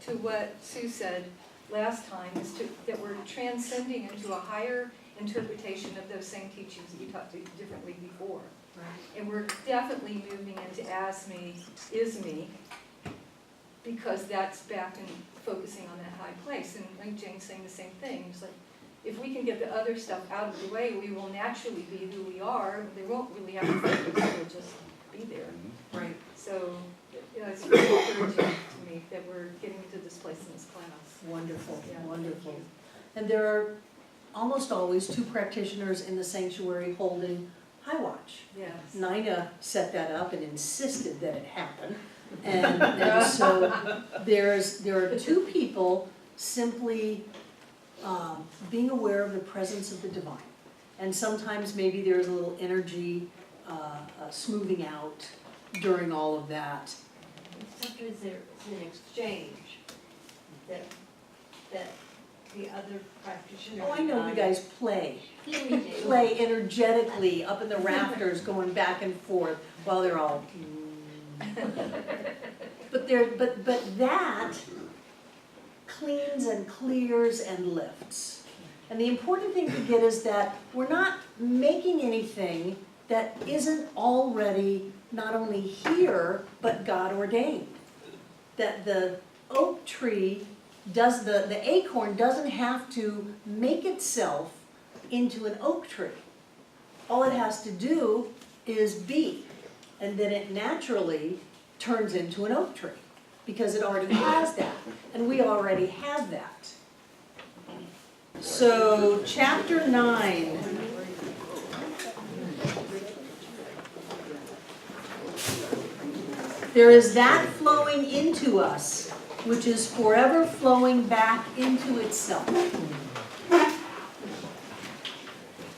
to what Sue said last time, is that we're transcending into a higher interpretation of those same teachings that we taught differently before. Right. And we're definitely moving into as me, is me, because that's back and focusing on that high place. And like Jane's saying the same thing. It's like, if we can get the other stuff out of the way, we will naturally be who we are. They won't really have to focus, they'll just be there. Right. So, it's really encouraging to me that we're getting into this place in this class. Wonderful, Yeah, wonderful. And there are almost always two practitioners in the sanctuary holding high watch. Yes. Nina set that up and insisted that it happen. And so there are two people simply being aware of the presence of the divine. And sometimes maybe there's a little energy smoothing out during all of that. Sometimes there's an exchange that the other practitioners. Oh, I know you guys play. Yeah, we do. Play energetically up in the rafters going back and forth while they're all but that cleans and clears and lifts. And the important thing to get is that we're not making anything that isn't already not only here but God ordained. That the oak tree does the acorn doesn't have to make itself into an oak tree. All it has to do is be, and then it naturally turns into an oak tree because it already has that, and we already have that. So chapter 9. There is that flowing into us, which is forever flowing back into itself.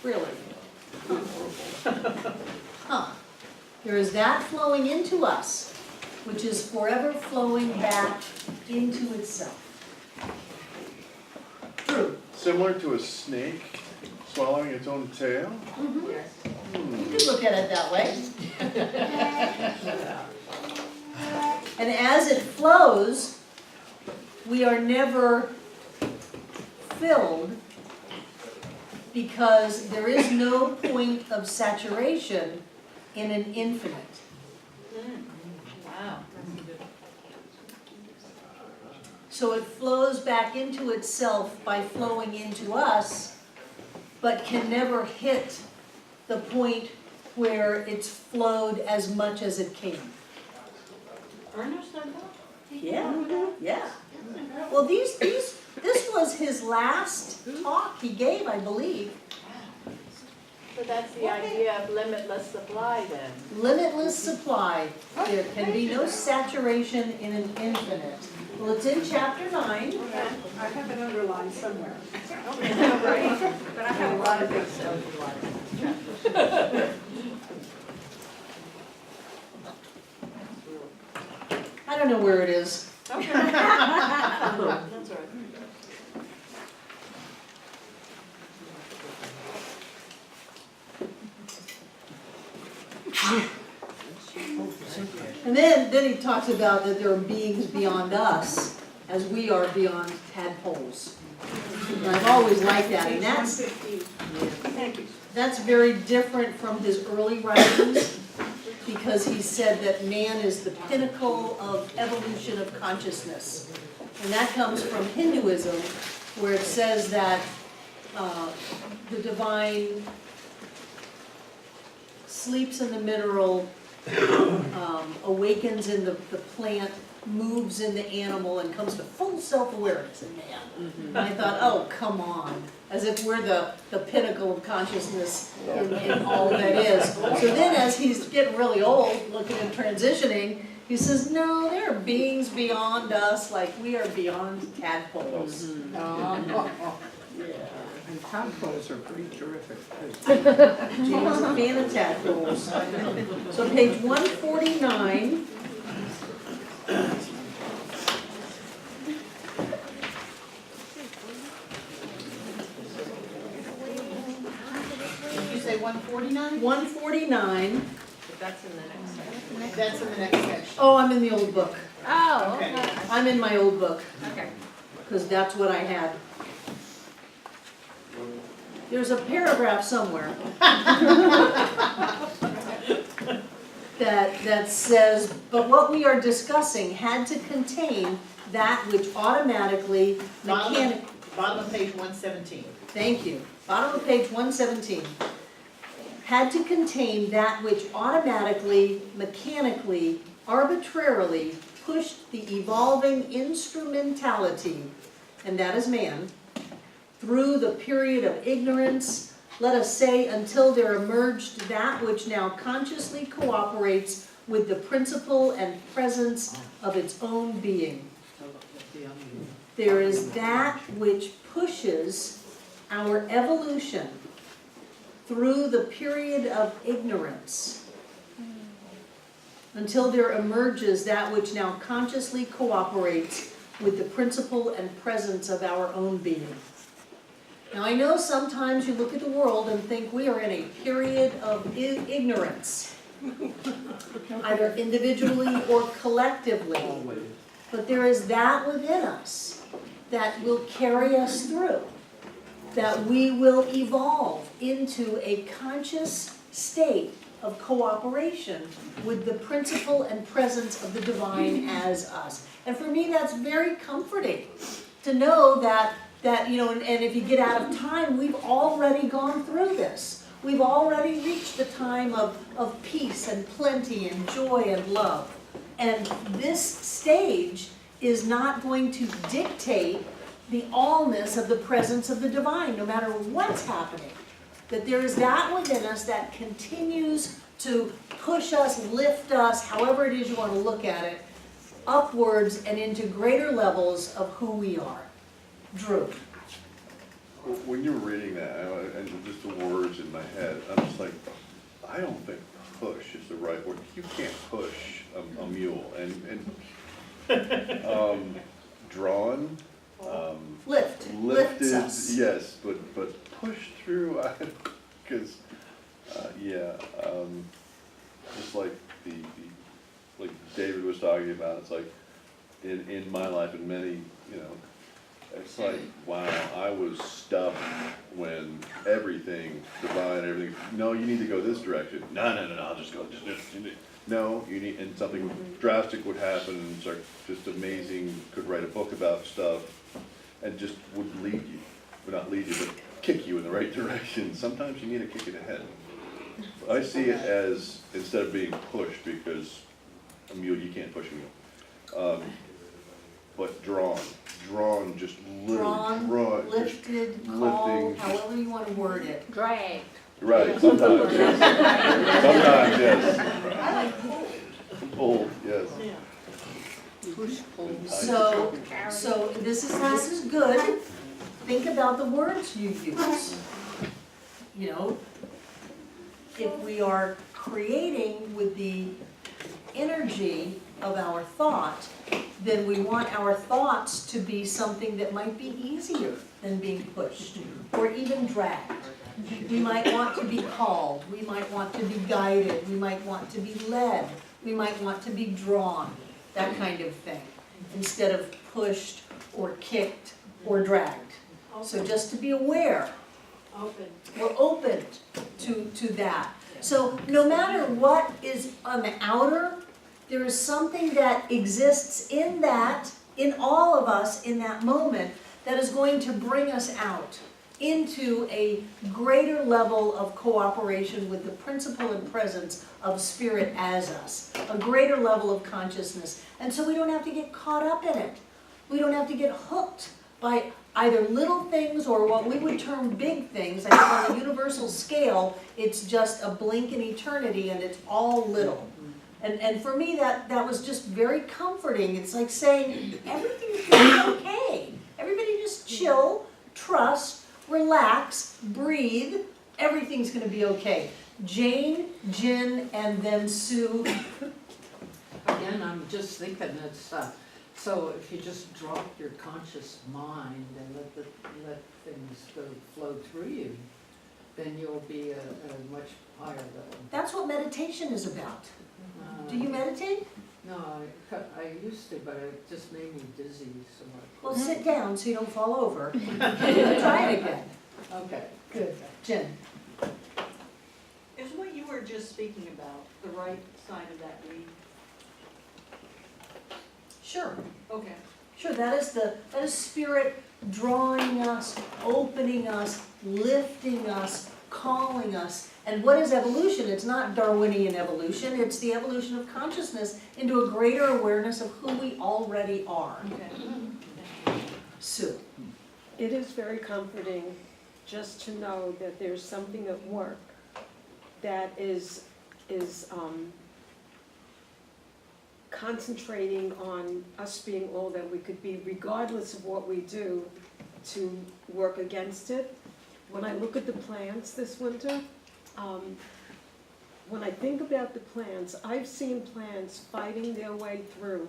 Really? Huh. There is that flowing into us, which is forever flowing back into itself. True. Similar to a snake swallowing its own tail? Mm-hmm. You could look at it that way. And as it flows, we are never filled because there is no point of saturation in an infinite. Wow. So it flows back into itself by flowing into us, but can never hit the point where it's flowed as much as it came. Ernest said that? Yeah. Well, this was his last talk he gave, I believe. So that's the idea of limitless supply then. Limitless supply. There can be no saturation in an infinite. Well, it's in chapter 9. I have it underlined somewhere. Right. But I have a lot of things underlined. I don't know where it is. Okay. That's all right. And then he talks about that there are beings beyond us, as we are beyond tadpoles. And I've always liked that, and that's very different from his early writings, because he said that man is the pinnacle of evolution of consciousness. And that comes from Hinduism, where it says that the divine sleeps in the mineral, awakens in the plant, moves in the animal, and comes to full self-awareness in man. And I thought, oh, come on, as if we're the pinnacle of consciousness in all that is. So then as he's getting really old, looking at transitioning, he says, no, there are beings beyond us, like we are beyond tadpoles. And tadpoles are pretty terrific. James is a fan of tadpoles. So page 149. Did you say 149? 149. That's in the next section. That's in the next section. Oh, I'm in the old book. Oh, Okay. okay. I'm in my old book, Okay. because that's what I had. There's a paragraph somewhere that says, but what we are discussing had to contain that which automatically Bottom of page 117. Thank you. Bottom of page 117. Had to contain that which automatically, mechanically, arbitrarily pushed the evolving instrumentality, and that is man, through the period of ignorance, let us say, until there emerged that which now consciously cooperates with the principle and presence of its own being. There is that which pushes our evolution through the period of ignorance until there emerges that which now consciously cooperates with the principle and presence of our own being. Now I know sometimes you look at the world and think we are in a period of ignorance, either individually or collectively. But there is that within us that will carry us through, that we will evolve into a conscious state of cooperation with the principle and presence of the divine as us. And for me, that's very comforting to know that you know, and if you get out of time, we've already gone through this. We've already reached the time of peace and plenty and joy and love. And this stage is not going to dictate the allness of the presence of the divine, no matter what's happening. That there is that within us that continues to push us, lift us, however it is you want to look at it, upwards and into greater levels of who we are. Drew. When you were reading that, and just the words in my head, I'm just like, I don't think push is the right word. You can't push a mule. And drawn, Lifts lifted, us. yes, but push through, because, just like like David was talking about, it's like, in my life and many, you know, it's like, wow, I was stuck when everything, divine, everything, no, you need to go this direction. No, I'll just go, no, you need, and something drastic would happen, and it's like, just amazing, could write a book about stuff, and just would lead you, would not lead you, but kick you in the right direction. Sometimes you need a kick in the head. I see it as, instead of being pushed, because a mule, you can't push a mule, but drawn, just literally drawn, Lifted, just called, lifting, however you want to word it. Drag. right, sometimes, yes. Sometimes, yes. Pull, yes. Push, pull. So this is good. Think about the words you use. You know, if we are creating with the energy of our thought, then we want our thoughts to be something that might be easier than being pushed or even dragged. We might want to be called, we might want to be guided, we might want to be led, we might want to be drawn, that kind of thing, instead of pushed or kicked or dragged. So just to be aware, we're open to that. So no matter what is on the outer, there is something that exists in that, in all of us in that moment, that is going to bring us out into a greater level of cooperation with the principle and presence of spirit as us, a greater level of consciousness. And so we don't have to get caught up in it. We don't have to get hooked by either little things or what we would term big things. I think on the universal scale, it's just a blink in eternity and it's all little. And for me, that was just very comforting. It's like saying, everything's going to be okay. Everybody just chill, trust, relax, breathe. Everything's going to be okay. Jane, Jen, and then Sue. Again, I'm just thinking it's, so if you just drop your conscious mind and let things flow through you, then you'll be at a much higher level. That's what meditation is about. Do you meditate? No, I used to, but it just made me dizzy, so Well, sit down so you don't fall over. Try it again. Okay. Good. Jen? Is what you were just speaking about the right side of that lead? Sure. Okay. Sure, that is spirit drawing us, opening us, lifting us, calling us. And what is evolution? It's not Darwinian evolution, it's the evolution of consciousness into a greater awareness of who we already are. Okay. Sue? It is very comforting just to know that there's something at work that is concentrating on us being all that we could be, regardless of what we do to work against it. When I look at the plants this winter, when I think about the plants, I've seen plants fighting their way through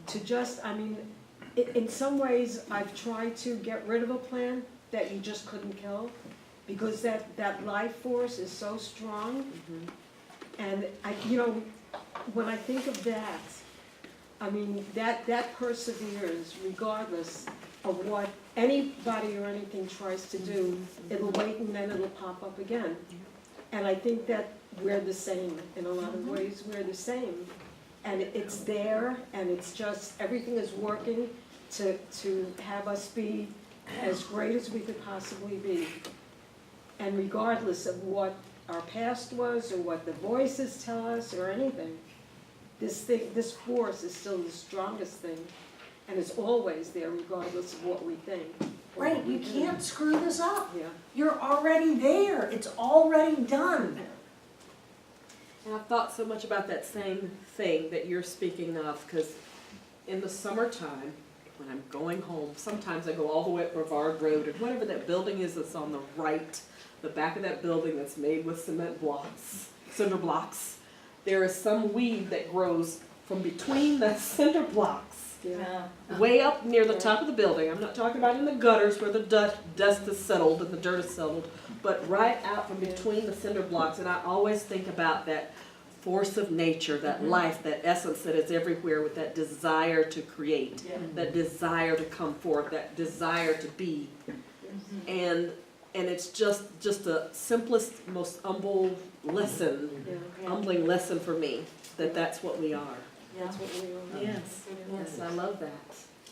to just, I mean, in some ways, I've tried to get rid of a plant that you just couldn't kill, because that life force is so strong. And when I think of that, I mean, that perseveres regardless of what anybody or anything tries to do. It'll wait and then it'll pop up again. And I think that we're the same, in a lot of ways, we're the same. And it's there, and it's just, everything is working to have us be as great as we could possibly be. And regardless of what our past was, or what the voices tell us, or anything, this force is still the strongest thing, and it's always there regardless of what we think. Right, you can't screw this up. Yeah. You're already there, it's already done. And I've thought so much about that same thing that you're speaking of, because in the summertime, when I'm going home, sometimes I go all the way up Brevard Road, and whatever that building is that's on the right, the back of that building that's made with cement blocks, cinder blocks, there is some weed that grows from between the cinder blocks, way up near the top of the building. I'm not talking about in the gutters where the dust is settled and the dirt is settled, but right out from between the cinder blocks. And I always think about that force of nature, that life, that essence that is everywhere, with that desire to create, that desire to come forth, that desire to be. And it's just the simplest, most humble lesson, humbling lesson for me, that that's what we are. That's what we are. Yes, yes, I love that.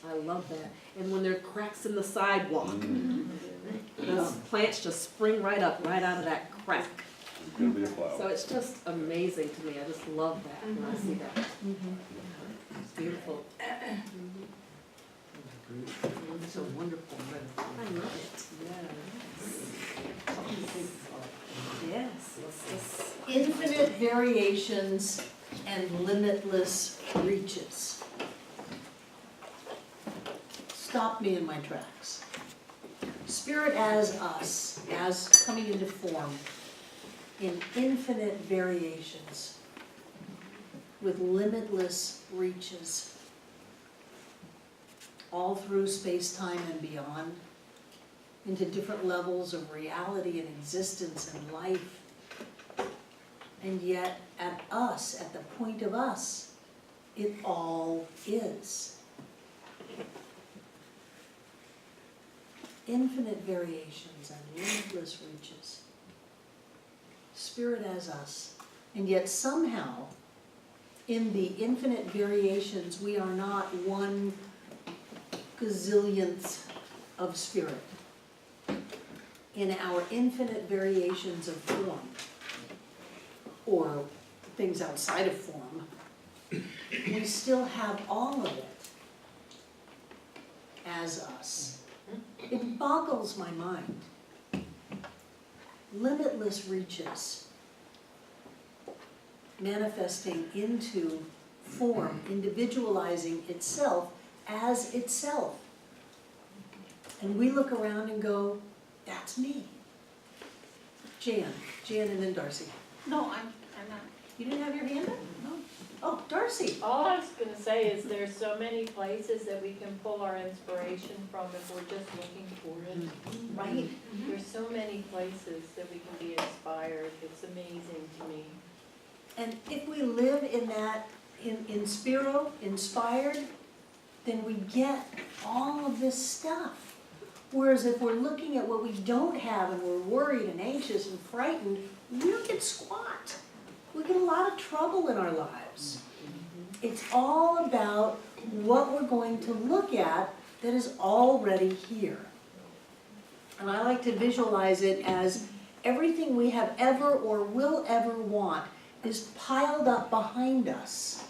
I love that. And when there are cracks in the sidewalk, those plants just spring right up, right out of that crack. It's gonna be a flower. So it's just amazing to me. I just love that when I see that. It's beautiful. It's a wonderful metaphor. I love it. Yes, yes. Infinite variations and limitless reaches. Stop me in my tracks. Spirit as us, as coming into form, in infinite variations, with limitless reaches, all through space-time and beyond, into different levels of reality and existence and life. And yet, at us, at the point of us, it all is. Infinite variations and limitless reaches. Spirit as us. And yet somehow, in the infinite variations, we are not one gazillionth of spirit. In our infinite variations of form, or things outside of form, we still have all of it as us. It boggles my mind. Limitless reaches, manifesting into form, individualizing itself as itself. And we look around and go, that's me. Jan, and then Darcy. No, I'm not. You didn't have your hand up? No. Oh, Darcy. All I was gonna say is there's so many places that we can pull our inspiration from if we're just looking for it. Right. There's so many places that we can be inspired. It's amazing to me. And if we live in inspired, then we get all of this stuff. Whereas if we're looking at what we don't have and we're worried and anxious and frightened, we don't get squat. We get a lot of trouble in our lives. It's all about what we're going to look at that is already here. And I like to visualize it as everything we have ever or will ever want is piled up behind us,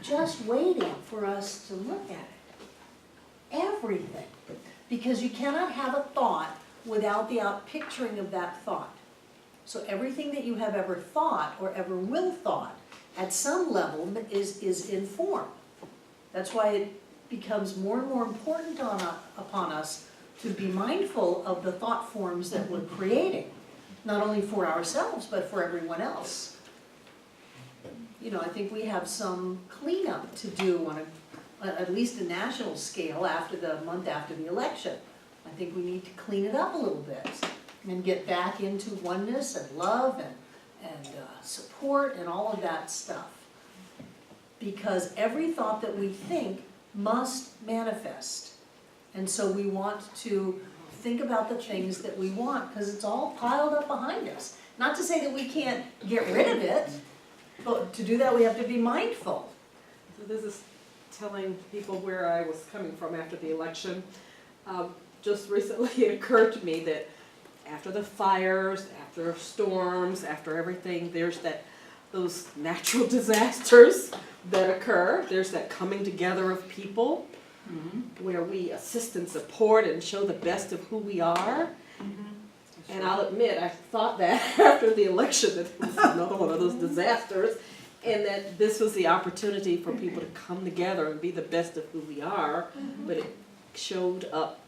just waiting for us to look at it. Everything. Because you cannot have a thought without the outpicturing of that thought. So everything that you have ever thought or ever will thought at some level is in form. That's why it becomes more and more important upon us to be mindful of the thought forms that we're creating, not only for ourselves, but for everyone else. You know, I think we have some cleanup to do on at least a national scale after the month after the election. I think we need to clean it up a little bit and get back into oneness and love and support and all of that stuff. Because every thought that we think must manifest. And so we want to think about the things that we want, because it's all piled up behind us. Not to say that we can't get rid of it, but to do that we have to be mindful. So this is telling people where I was coming from after the election. Just recently it occurred to me that after the fires, after storms, after everything, there's those natural disasters that occur. There's that coming together of people where we assist and support and show the best of who we are. And I'll admit, I thought that after the election, that it was another one of those disasters, and that this was the opportunity for people to come together and be the best of who we are, but it showed up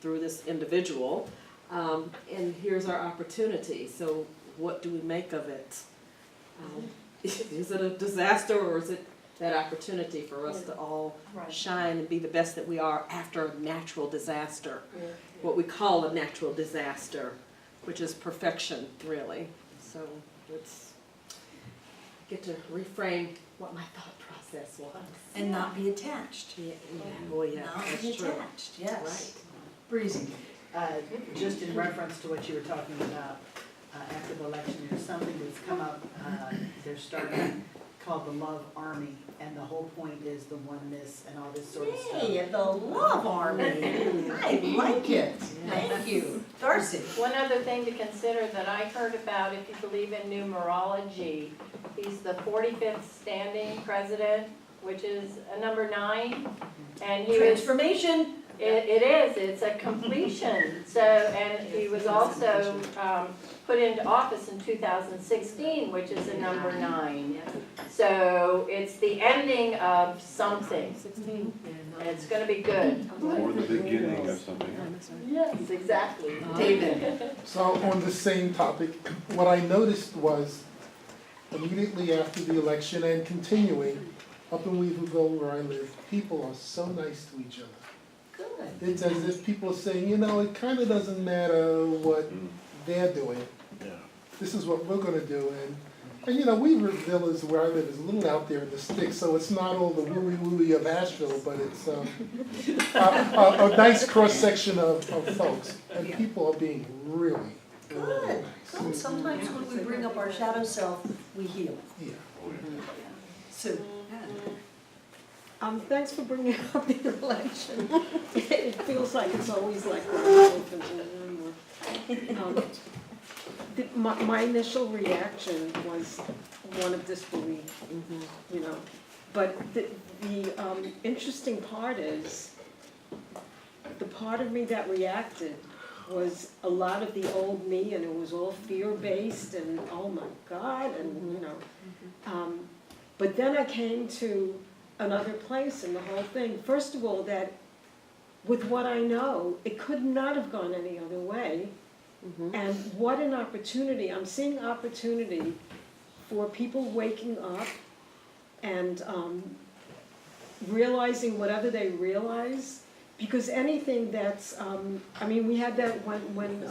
through this individual, and here's our opportunity. So what do we make of it? Is it a disaster, or is it that opportunity for us to all shine and be the best that we are after a natural disaster? What we call a natural disaster, which is perfection, really. So let's get to reframe what my thought process was. And not be attached. Yeah, oh yeah, Not be that's true. attached, yes. Right. Breezy. Just in reference to what you were talking about after the election, there's something that's come up, they're starting, called the Love Army, and the whole point is the oneness and all this sort of stuff. Hey, the Love Army. I like it. Thank you. Darcy. One other thing to consider that I heard about, if you believe in numerology, he's the 45th standing president, which is a number 9, and he was. Transformation. It is, it's a completion. So, and he was also put into office in 2016, which is a number 9. So it's the ending of something, 16. and it's going to be good. Or the beginning of something. Yes, exactly. David. So on the same topic, what I noticed was immediately after the election and continuing, up in Weaverville where I live, people are so nice to each other. Good. It's as if people are saying, you know, it kind of doesn't matter what they're doing. This is what we're going to do. And you know, Weaverville is where I live, is a little out there in the sticks, so it's not all the wooey-wooey of Asheville, but it's a nice cross-section of folks. And people are being really, really Good. nice. Good. Sometimes when we bring up our shadow self, we heal. Yeah. Sue. Thanks for bringing up the election. It feels like it's always like when the elephant in the room. My initial reaction was one of disbelief, you know. But the interesting part is, the part of me that reacted was a lot of the old me, and it was all fear-based, and oh my God, and you know. But then I came to another place in the whole thing. First of all, that with what I know, it could not have gone any other way. And what an opportunity. I'm seeing opportunity for people waking up and realizing whatever they realize. Because anything that's, I mean, we had that when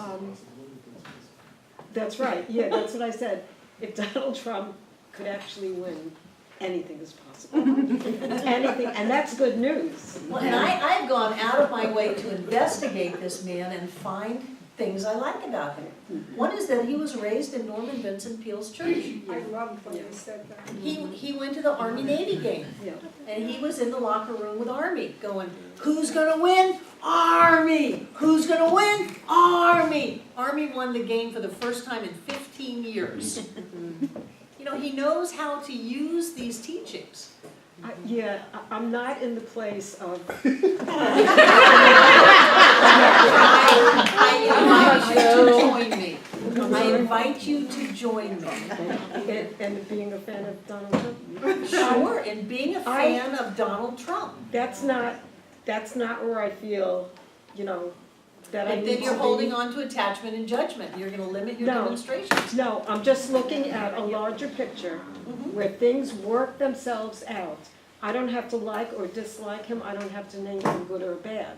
that's right, yeah, that's what I said. If Donald Trump could actually win, anything is possible. Anything, and that's good news. Well, and I've gone out of my way to investigate this man and find things I like about him. One is that he was raised in Norman Vincent Peale's church. I love when you said that. He went to the Army-Navy game, Yeah. and he was in the locker room with Army, going, who's gonna win? Army! Who's gonna win? Army! Army won the game for the first time in 15 years. You know, he knows how to use these teachings. I'm not in the place of, I invite you to join me. and being a fan of Donald Trump. Sure, and being a fan of Donald Trump. That's not where I feel, you know, that I And need then to you're be. holding on to attachment and judgment. You're gonna limit your No. demonstrations. No, I'm just looking at a larger picture where things work themselves out. I don't have to like or dislike him, I don't have to name him good or bad.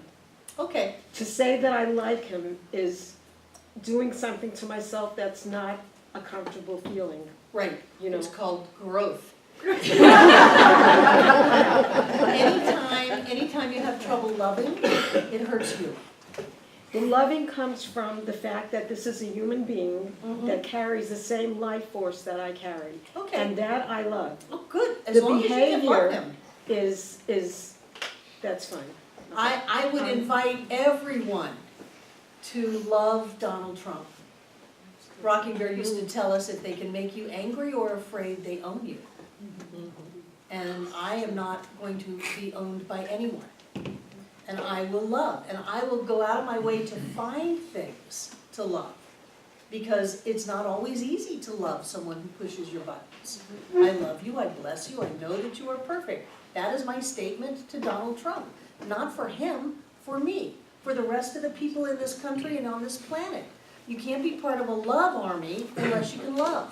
Okay, To say that I like him is doing something to myself that's not a comfortable feeling, right. you know. It's called growth. Anytime you have trouble loving, it hurts you. The loving comes from the fact that this is a human being that carries the same life force that I carry. Okay, And that I love. oh, good, as The long as you can love behavior- him. That's fine. I would invite everyone to love Donald Trump. Rockingham used to tell us if they can make you angry or afraid, they own you. And I am not going to be owned by anyone. And I will love, and I will go out of my way to find things to love. Because it's not always easy to love someone who pushes your buttons. I love you, I bless you, I know that you are perfect. That is my statement to Donald Trump. Not for him, for me, for the rest of the people in this country and on this planet. You can't be part of a love army unless you can love.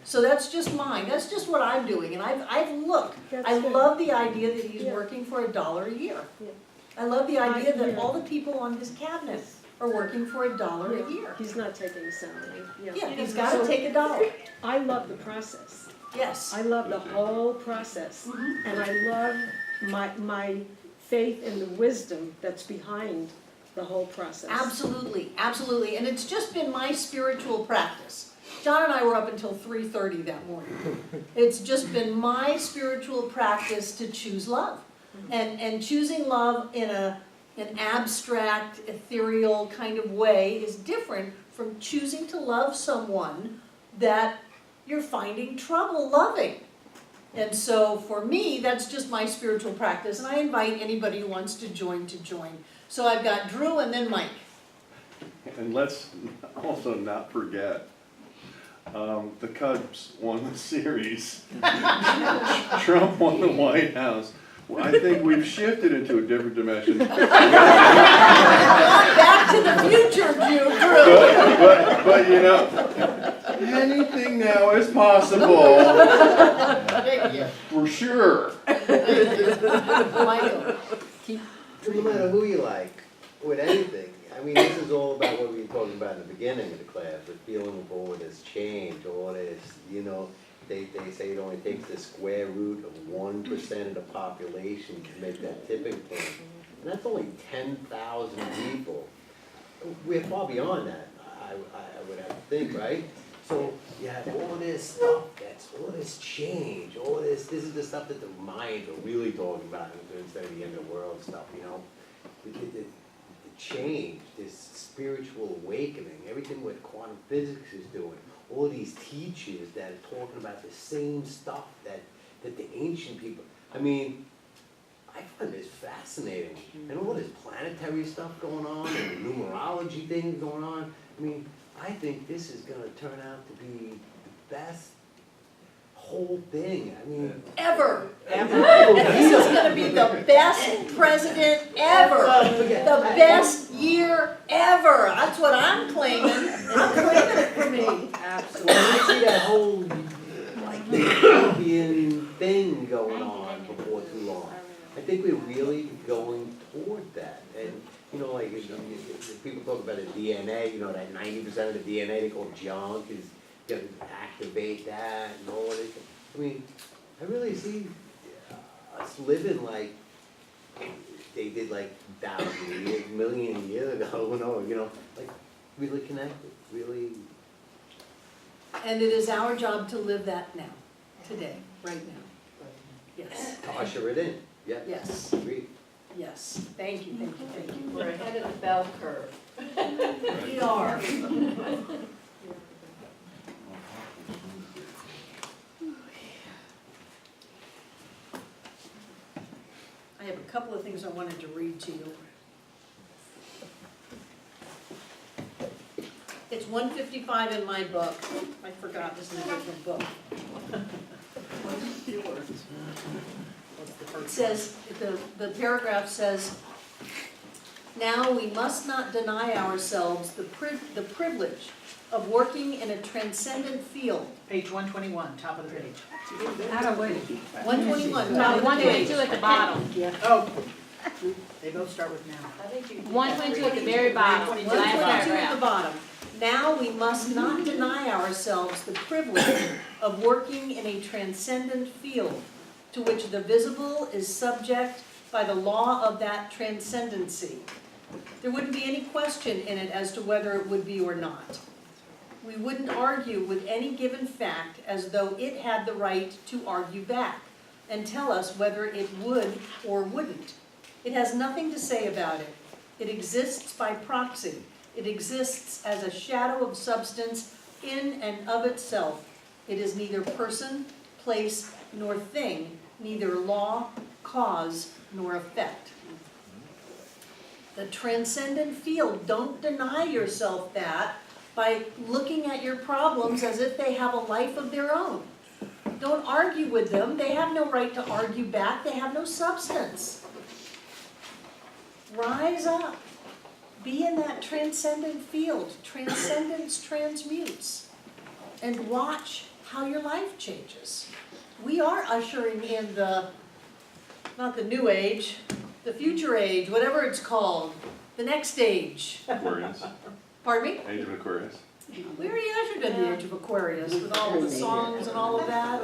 So that's just mine, that's just what I'm doing, and I've looked. That's I good. love the idea that he's Yeah. working for $1 a year. Yeah. I love the idea that yeah. all the people on his cabinet are working for $1 a year. He's not taking a salary, Yeah, he's gotta take $1. I love the process. Yes. I love the whole process. And I love my faith in the wisdom that's behind the whole process. Absolutely, absolutely, and it's just been my spiritual practice. John and I were up until 3:30 that morning. It's just been my spiritual practice to choose love. And choosing love in an abstract, ethereal kind of way is different from choosing to love someone that you're finding trouble loving. And so for me, that's just my spiritual practice, and I invite anybody who wants to join to join. So I've got Drew and then Mike. And let's also not forget, the Cubs won the series. Trump won the White House. Well, I think we've shifted into a different dimension. Back to the future, Drew. But you know, anything now is possible. For sure. Michael. No matter who you like, with anything, I mean, this is all about what we were talking about in the beginning of the class, the feeling of all this change, all this, you know, they say it only takes the square root of 1% of the population to make that tipping point. And that's only 10,000 people. We're far beyond that, I would have to think, right? So you have all this stuff, all this change, all this is the stuff that the Mayans are really talking about instead of the end of the world stuff, you know? The change, this spiritual awakening, everything what quantum physics is doing, all these teachers that are talking about the same stuff that the ancient people, I mean, I find this fascinating. And all this planetary stuff going on and the numerology things going on, I mean, I think this is gonna turn out to be the best whole thing, I mean. Ever. This is gonna be the best president ever. The best year ever. That's what I'm claiming. I'm claiming it for me. Absolutely. I see that whole, like, utopian thing going on before too long. I think we're really going toward that. And, you know, like, if people talk about the DNA, you know, that 90% of the DNA they call junk is gonna activate that and all this. I mean, I really see us living like they did like thousands of years, million years ago, no, you know, like really connected, really. And it is our job to live that now, today, right now. Yes, To usher it in, yeah. yes, Agreed. yes. Thank you, thank you, thank you. We're ahead of the bell curve. We are. I have a couple of things I wanted to read to you. It's 155 in my book. I forgot, this is a different book. It says, the paragraph says, now we must not deny ourselves the privilege of working in a transcendent field. Page 121, top of the page. Out of way. 121, top of the page. at the bottom. Oh, they both start with now. I think you. 122 at the very bottom. 122 at the bottom. Now we must not deny ourselves the privilege of working in a transcendent field to which the visible is subject by the law of that transcendency. There wouldn't be any question in it as to whether it would be or not. We wouldn't argue with any given fact as though it had the right to argue back and tell us whether it would or wouldn't. It has nothing to say about it. It exists by proxy. It exists as a shadow of substance in and of itself. It is neither person, place, nor thing, neither law, cause, nor effect. The transcendent field, don't deny yourself that by looking at your problems as if they have a life of their own. Don't argue with them. They have no right to argue back. They have no substance. Rise up. Be in that transcendent field. Transcendence transmutes. And watch how your life changes. We are ushering in not the new age, the future age, whatever it's called, the next age. Aquarius, Pardon me? age of Aquarius. We already ushered in the age of Aquarius with all of the songs and all of that.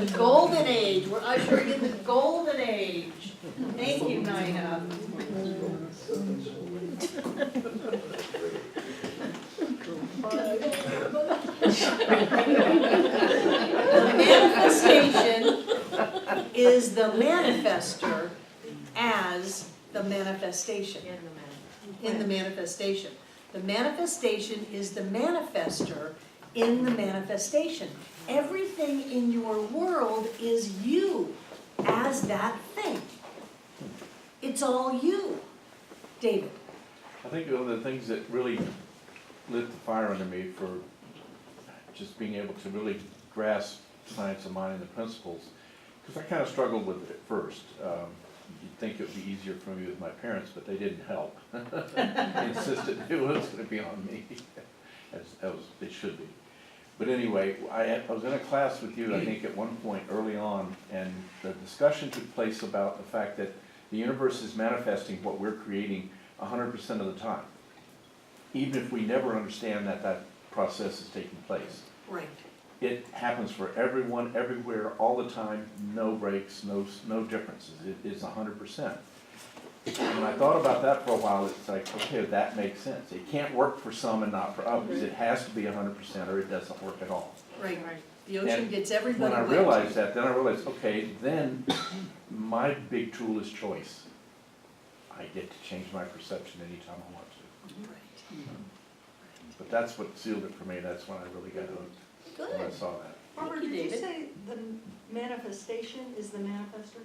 The golden age, we're ushering in the golden age. Thank you, Naina. The manifestation is the manifester as the manifestation. In the manifestation. The manifestation is the manifester in the manifestation. Everything in your world is you as that thing. It's all you. David. I think one of the things that really lit the fire under me for just being able to really grasp science of mind and the principles, because I kind of struggled with it at first. You'd think it would be easier for me with my parents, but they didn't help. They insisted it was going to be on me, as it should be. But anyway, I was in a class with you, I think, at one point early on, and the discussion took place about the fact that the universe is manifesting what we're creating 100% of the time, even if we never understand that that process is taking place. Right. It happens for everyone, everywhere, all the time, no breaks, no differences. It is 100%. And when I thought about that for a while, it's like, okay, that makes sense. It can't work for some and not for others. It has to be 100% or it doesn't work at all. Right. The ocean And gets everybody When I wet. realized that, then I realized, okay, then my big tool is choice. I get to change my perception anytime I want to. Right. But that's what sealed it for me. That's when I really got hooked, when I Good. saw that. Barbara, Thank you, did you David. say the manifestation is the manifester?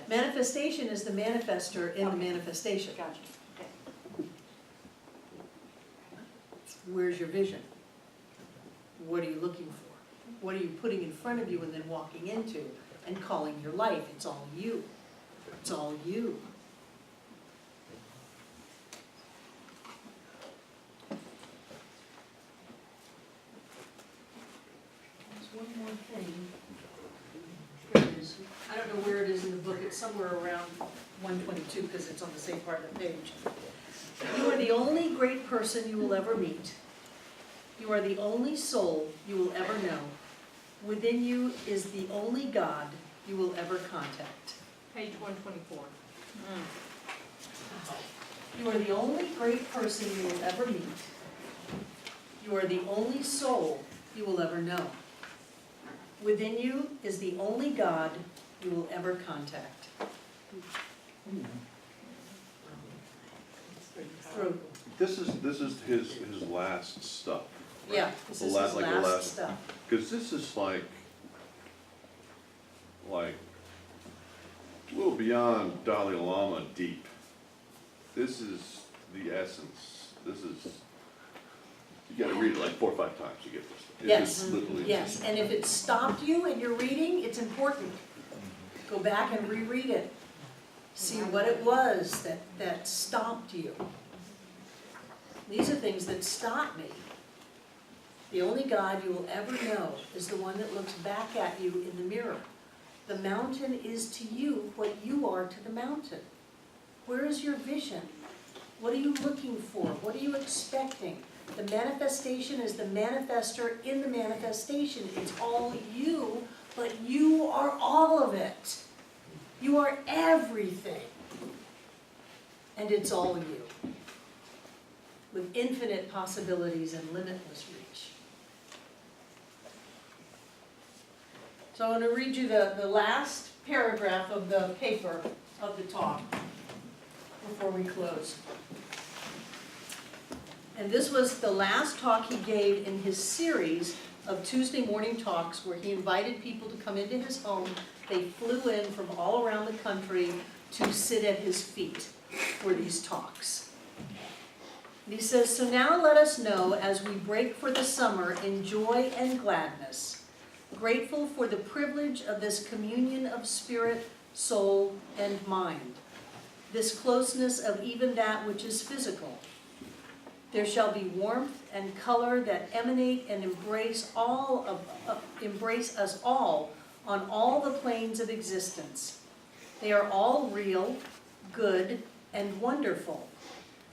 Manifestation is the manifester in the manifestation. Gotcha. Where's your vision? What are you looking for? What are you putting in front of you and then walking into and calling your life? It's all you. It's all you. There's one more thing. Here it is. I don't know where it is in the book. It's somewhere around 122 because it's on the same part of the page. You are the only great person you will ever meet. You are the only soul you will ever know. Within you is the only God you will ever contact. Page 124. You are the only great person you will ever meet. You are the only soul you will ever know. Within you is the only God you will ever contact. Through. This is his last stuff. Yeah, this is his Like the last last- stuff. Cause this is like a little beyond Dalai Lama deep. This is the essence. This is, you gotta read it like 4 or 5 times to get this. It Yes, is literally. yes, and if it stopped you in your reading, it's important. Go back and reread it. See what it was that stopped you. These are things that stop me. The only God you will ever know is the one that looks back at you in the mirror. The mountain is to you what you are to the mountain. Where is your vision? What are you looking for? What are you expecting? The manifestation is the manifester in the manifestation. It's all you, but you are all of it. You are everything. And it's all you. With infinite possibilities and limitless reach. So I'm going to read you the last paragraph of the paper of the talk before we close. And this was the last talk he gave in his series of Tuesday morning talks where he invited people to come into his home. They flew in from all around the country to sit at his feet for these talks. And he says, so now let us know as we break for the summer in joy and gladness, grateful for the privilege of this communion of spirit, soul, and mind, this closeness of even that which is physical. There shall be warmth and color that emanate and embrace embrace us all on all the planes of existence. They are all real, good, and wonderful.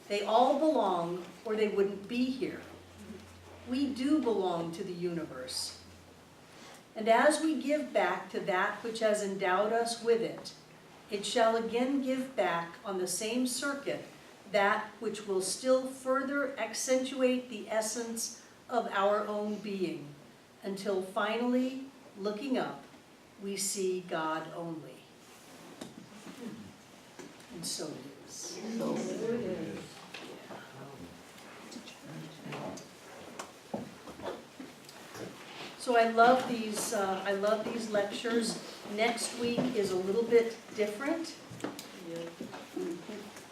They all belong, or they wouldn't be here. We do belong to the universe. And as we give back to that which has endowed us with it, it shall again give back on the same circuit that which will still further accentuate the essence of our own being, until finally, looking up, we see God only. And so it is. So it is. So I love these lectures. Next week is a little bit different.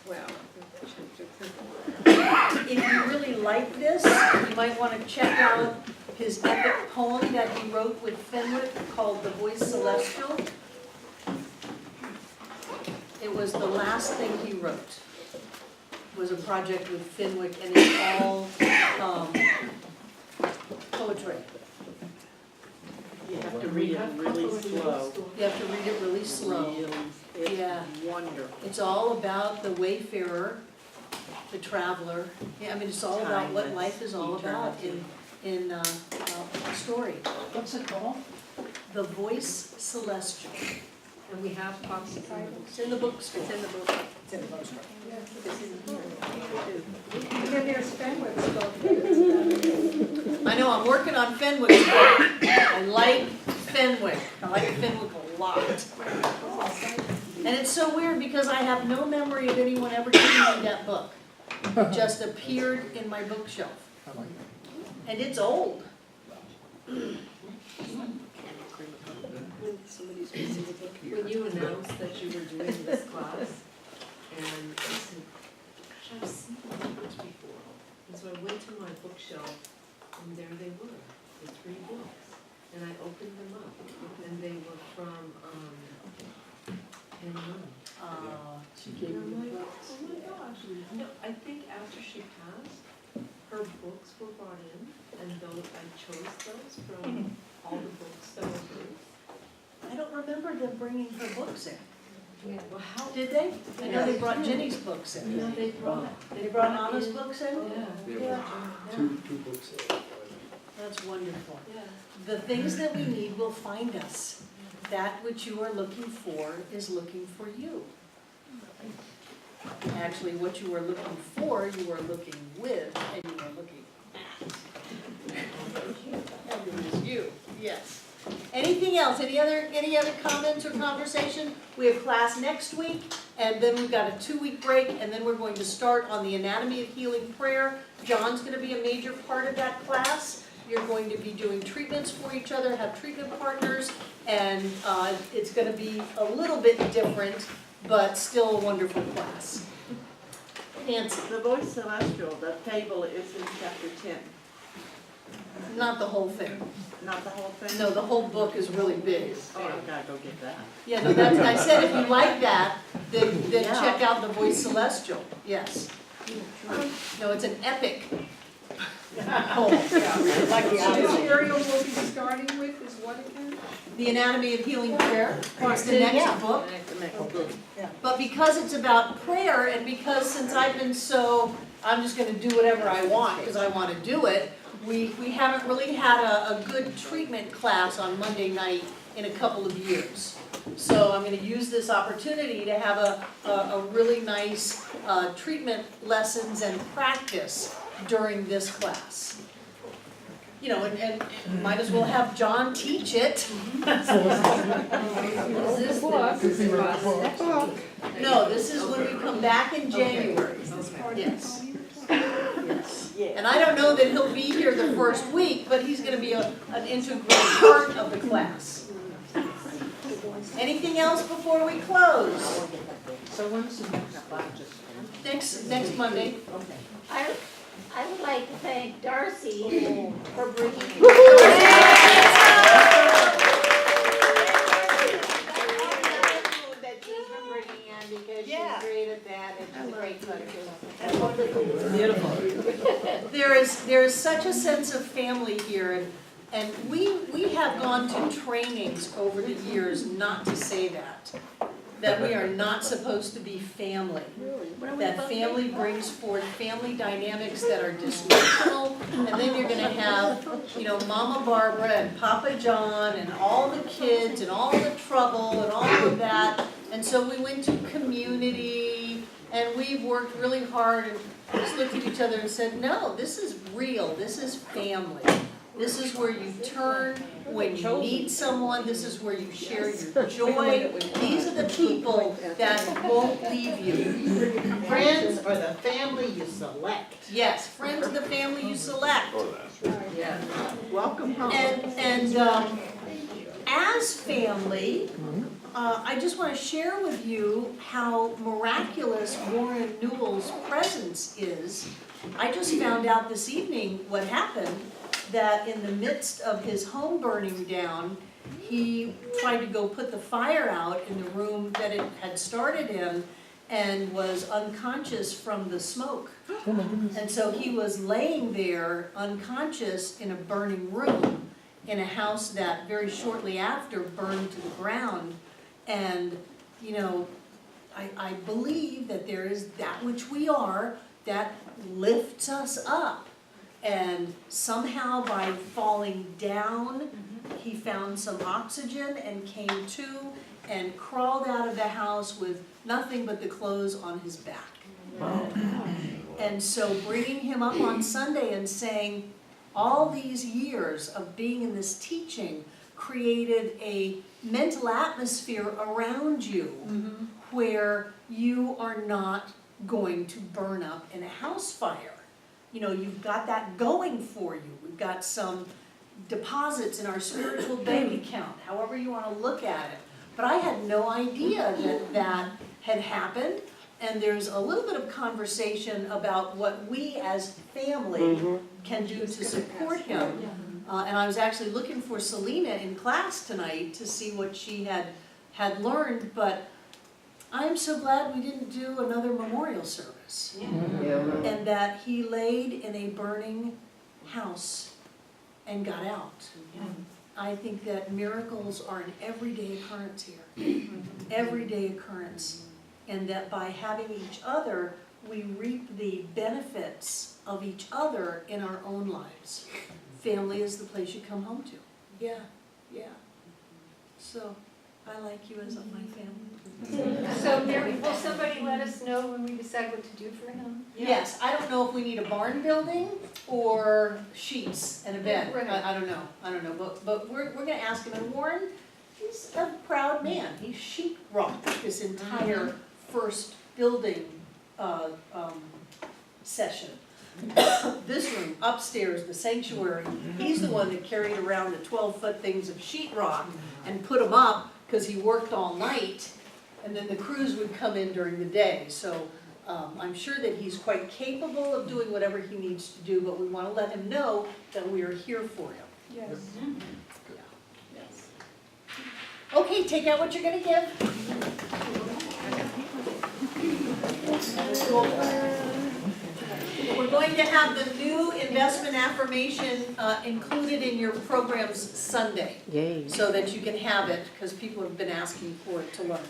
Well, If you really like this, you might want to check out his epic poem that he wrote with Fenwick called The Voice Celestial. It was the last thing he wrote. It was a project with Fenwick, and it's all poetry. you have to read it really slow. You have to read it really slow. Yeah. It's wonderful. It's all about the wayfarer, the traveler. Yeah, I mean, it's all about what life is all about in a story. What's it called? The Voice Celestial. And we have copies of it. It's in the bookstore. It's in the book. It's in the bookstore. It's in here. And then there's Fenwick's book. I know, I'm working on Fenwick's book. I like Fenwick. I like Fenwick a lot. And it's so weird because I have no memory of anyone ever giving me that book. It just appeared in my bookshelf. And it's old. When you announced that you were doing this class, and I said, gosh, I've seen these books before. And so I went to my bookshelf, and there they were, the 3 books. And I opened them up, and they were from, She gave and me I'm the like, books. oh my gosh. No, I think after she passed, her books were brought in, and those, I chose those from all the books that were hers. I don't remember them bringing her books in. Yeah, well, how? Did they? I know they brought Jenny's books in. Yeah, they brought They brought Anna's in- books in? Yeah. Yeah. Two books. That's wonderful. Yeah. The things that we need will find us. That which you are looking for is looking for you. Actually, what you are looking for, you are looking with, and you are looking at. And it is you, yes. Anything else? Any other comments or conversation? We have class next week, and then we've got a 2-week break, and then we're going to start on the anatomy of healing prayer. John's going to be a major part of that class. You're going to be doing treatments for each other, have treatment partners, and it's going to be a little bit different, but still a wonderful class. Nancy, The voice celestial, the table is in chapter 10, not the whole thing. not the whole thing? No, the whole book is really big. Oh, I gotta go get that. Yeah, no, that's, I said if you like that, then Yeah. check out The Voice Celestial, yes. No, it's an epic poem. Like the material we'll be starting with is what again? The Anatomy of Healing Prayer, it's the next book. But because it's about prayer, and because since I've been so, I'm just gonna do whatever I want, because I wanna do it, we haven't really had a good treatment class on Monday night in a couple of years. So I'm gonna use this opportunity to have a really nice treatment lessons and practice during this class. You know, and might as well have John teach it. No, this is when we come back in January. Yes. Yes. And I don't know that he'll be here the first week, but he's gonna be an integral part of the class. Anything else before we close? So when's the next class? Next Monday. I would like to thank Darcy for bringing. That she's been bringing in because she created that and she's a great coach. Beautiful. There is such a sense of family here, and we have gone to trainings over the years not to say that we are not supposed to be family. That family brings forth family dynamics that are dysfunctional, and then you're gonna have, you know, Mama Barbara and Papa John and all the kids and all the trouble and all of that. And so we went to community, and we've worked really hard and just looked at each other and said, no, this is real, this is family. This is where you turn when you need someone, this is where you share your joy. These are the people that won't leave you. Friends are the family you select. Yes, friends are the family you select. Or that. Yeah. Welcome home. And as family, I just want to share with you how miraculous Warren Newell's presence is. I just found out this evening what happened, that in the midst of his home burning down, he tried to go put the fire out in the room that it had started in and was unconscious from the smoke. And so he was laying there unconscious in a burning room in a house that very shortly after burned to the ground. And, you know, I believe that there is that which we are that lifts us up. And somehow by falling down, he found some oxygen and came to and crawled out of the house with nothing but the clothes on his back. And so bringing him up on Sunday and saying, all these years of being in this teaching created a mental atmosphere around you where you are not going to burn up in a house fire. You know, you've got that going for you. We've got some deposits in our spiritual bank account, however you want to look at it. But I had no idea that that had happened. And there's a little bit of conversation about what we as family can do to support him. And I was actually looking for Selena in class tonight to see what she had learned, but I'm so glad we didn't do another memorial service. And that he laid in a burning house and got out. I think that miracles are an everyday occurrence here. Everyday occurrence. And that by having each other, we reap the benefits of each other in our own lives. family is the place you come home to. Yeah, yeah. So, I like you as my family. So Mary, will somebody let us know when we decide what to do for him? Yes, I don't know if we need a barn building or sheets and a bed. Right. I don't know, but we're gonna ask him. And Warren, he's a proud man. He sheetrocked this entire first building, session. This room upstairs, the sanctuary, he's the one that carried around the 12-foot things of sheetrock and put them up, because he worked all night, and then the crews would come in during the day. So I'm sure that he's quite capable of doing whatever he needs to do, but we want to let him know that we are here for him. Yes. Yes. Okay, take out what you're gonna give. We're going to have the new investment affirmation included in your programs Sunday. Yay. So that you can have it, because people have been asking for it to learn.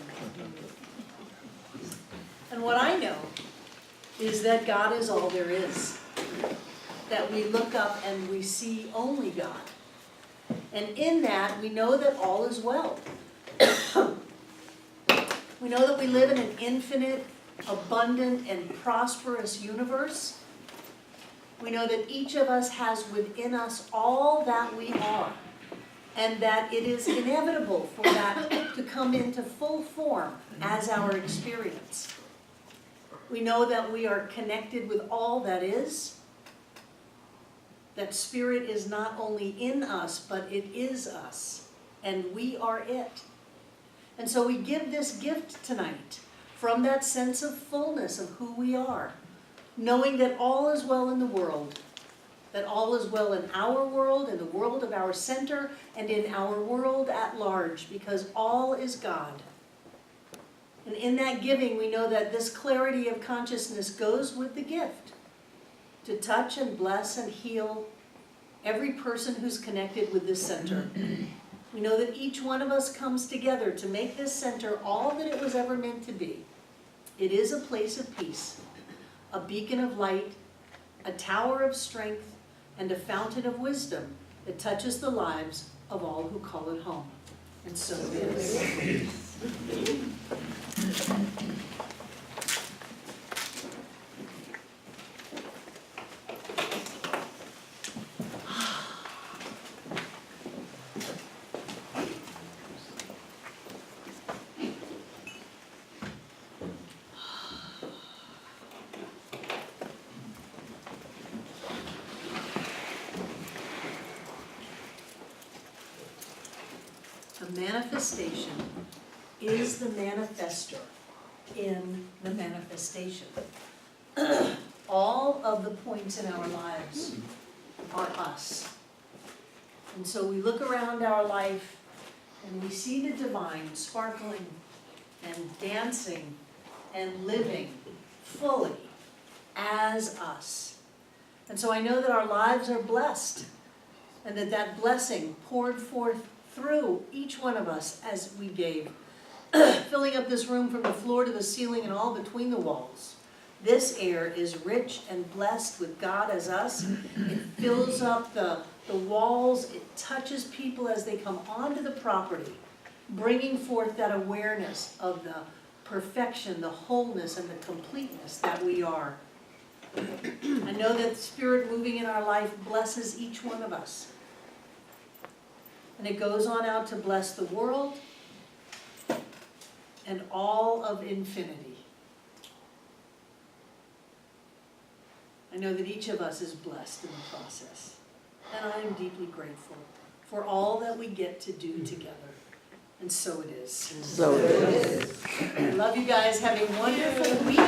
And what I know is that God is all there is. That we look up and we see only God. And in that, we know that all is well. We know that we live in an infinite, abundant, and prosperous universe. We know that each of us has within us all that we are, and that it is inevitable for that to come into full form as our experience. We know that we are connected with all that is, that spirit is not only in us, but it is us, and we are it. And so we give this gift tonight from that sense of fullness of who we are, knowing that all is well in the world, that all is well in our world, in the world of our center, and in our world at large, because all is God. And in that giving, we know that this clarity of consciousness goes with the gift to touch and bless and heal every person who's connected with this center. We know that each one of us comes together to make this center all that it was ever meant to be. It is a place of peace, a beacon of light, a tower of strength, and a fountain of wisdom that touches the lives of all who call it home. And so it is. A manifestation is the manifestor in the manifestation. All of the points in our lives are us. And so we look around our life and we see the divine sparkling and dancing and living fully as us. And so I know that our lives are blessed, and that that blessing poured forth through each one of us as we gave, filling up this room from the floor to the ceiling and all between the walls. This air is rich and blessed with God as us. It fills up the walls. It touches people as they come onto the property, bringing forth that awareness of the perfection, the wholeness, and the completeness that we are. I know that the Spirit moving in our life blesses each one of us. And it goes on out to bless the world and all of infinity. I know that each of us is blessed in the process. And I am deeply grateful for all that we get to do together. And so it is. So it is. I love you guys. Have a wonderful week.